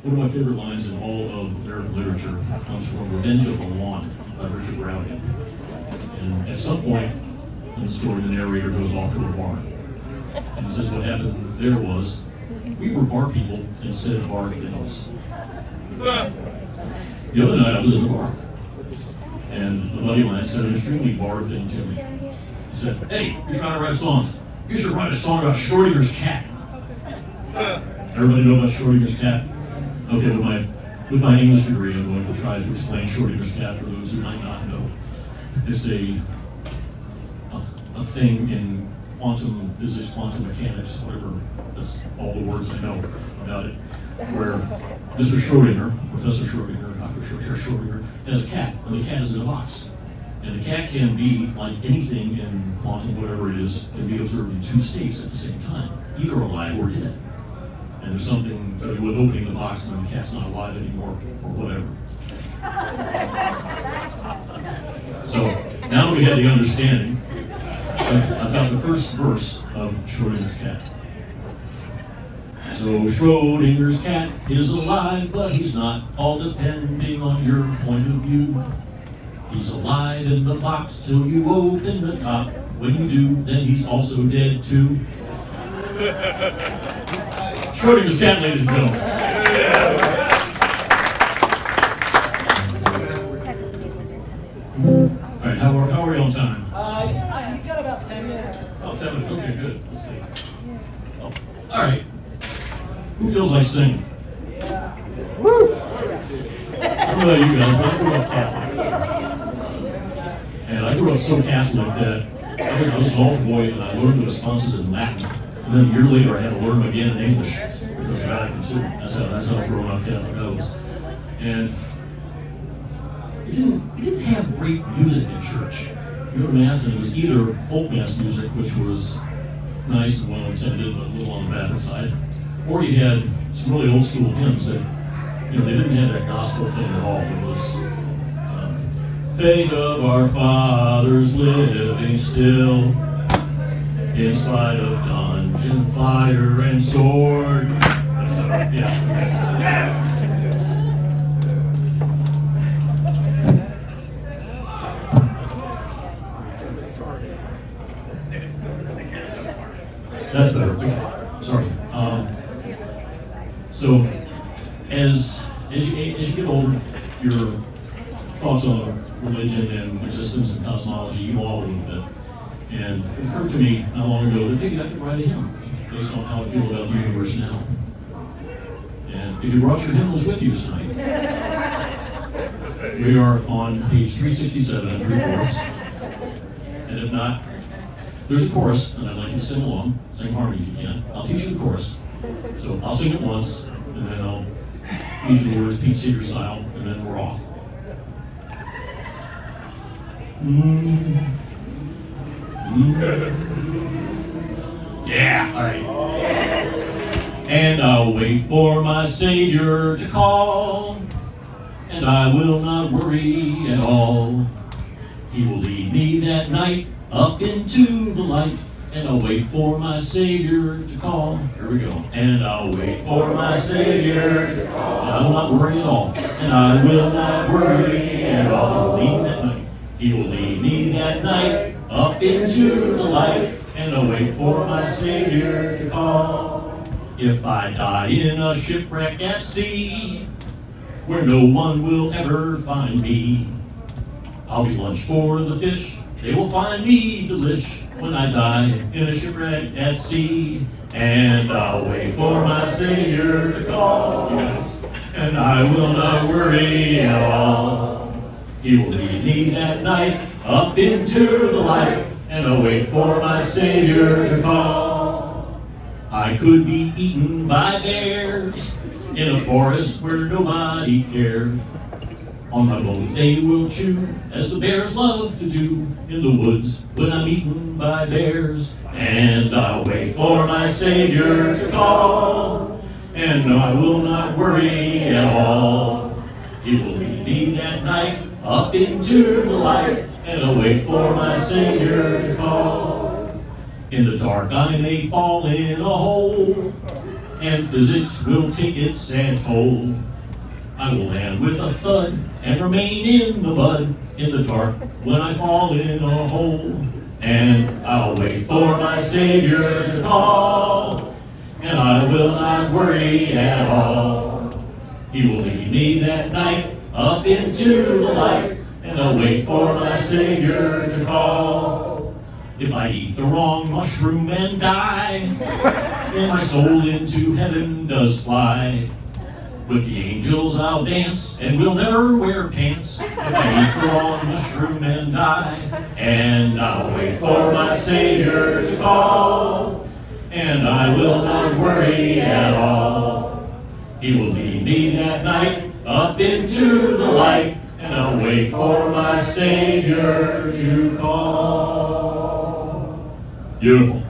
One of my favorite lines in all of American literature comes from Revenge of the Lawn by Richard Browning. And at some point in the story, the narrator goes off to a barn. And he says what happened there was, we were bar people instead of bar things. The other night I was in the bar, and the buddy of mine said an extremely bar thing to me. He said, hey, you're trying to write songs. You should write a song about Schrodinger's cat. Everybody know about Schrodinger's cat? Okay, with my English degree, I'm going to try to explain Schrodinger's cat for those who might not know. It's a thing in quantum physics, quantum mechanics, whatever, that's all the words I know about it, where Mr. Schrodinger, Professor Schrodinger, Dr. Schrodinger, has a cat, and the cat is in a box. And the cat can be, like anything in quantum, whatever it is, can be observed in two states at the same time, either alive or dead. And there's something to do with opening the box and the cat's not alive anymore, or whatever. So, now that we had the understanding about the first verse of Schrodinger's cat. So Schrodinger's cat is alive, but he's not, all depending on your point of view. He's alive in the box till you open the top. When you do, then he's also dead too. Schrodinger's cat, ladies and gentlemen. All right, how are we on time? You've got about 10 minutes. Oh, 10 minutes, okay, good. Let's see. Oh, all right. Who feels like singing? Woo! I don't know about you guys, but I grew up Catholic. And I grew up so Catholic that I was an altar boy and I learned the responses in Latin. And then a year later I had to learn them again in English because of Vatican II. That's how growing up Catholic I was. And we didn't have great music in church. You go to Mass and it was either folk Mass music, which was nice and well intended, but a little on the bad side, or you had some really old school hymns that, they didn't have that gospel thing at all. It was faith of our fathers living still, in spite of dungeon, fire, and sword. Yeah. That's better. Okay. Sorry. So, as you get older, your thoughts on religion and existence and cosmology evolve a little bit. And it occurred to me not long ago that maybe I could write a hymn based on how I feel about the universe now. And if you brought your hymnals with you tonight, we are on page 367 and 3/4. And if not, there's a chorus, and I'd like you to sing along, sing harmony if you can. I'll teach you the chorus. So I'll sing it once, and then I'll teach you the words Pete Seeger style, and then we're off. Yeah, all right. And I'll wait for my Savior to call, and I will not worry at all. He will lead me that night up into the light, and I'll wait for my Savior to call. Here we go. And I'll wait for my Savior to call. And I will not worry at all. And I will not worry at all. He will lead me that night. He will lead me that night up into the light, and I'll wait for my Savior to call. If I die in a shipwreck at sea, where no one will ever find me, I'll be lunch for the fish. They will find me delish when I die in a shipwreck at sea. And I'll wait for my Savior to call. And I will not worry at all. He will lead me that night up into the light, and I'll wait for my Savior to call. I could be eaten by bears in a forest where nobody cares. On my bones they will chew, as the bears love to do in the woods when I'm eaten by bears. And I'll wait for my Savior to call, and I will not worry at all. He will lead me that night up into the light, and I'll wait for my Savior to call. In the dark I may fall in a hole, and physics will take its sad toll. I will land with a thud and remain in the mud in the dark when I fall in a hole. And I'll wait for my Savior to call, and I will not worry at all. He will lead me that night up into the light, and I'll wait for my Savior to call. If I eat the wrong mushroom and die, then my soul into heaven does fly. With the angels I'll dance, and we'll never wear pants if I eat the wrong mushroom and die. And I'll wait for my Savior to call, and I will not worry at all. He will lead me that night up into the light, and I'll wait for my Savior to call. Beautiful.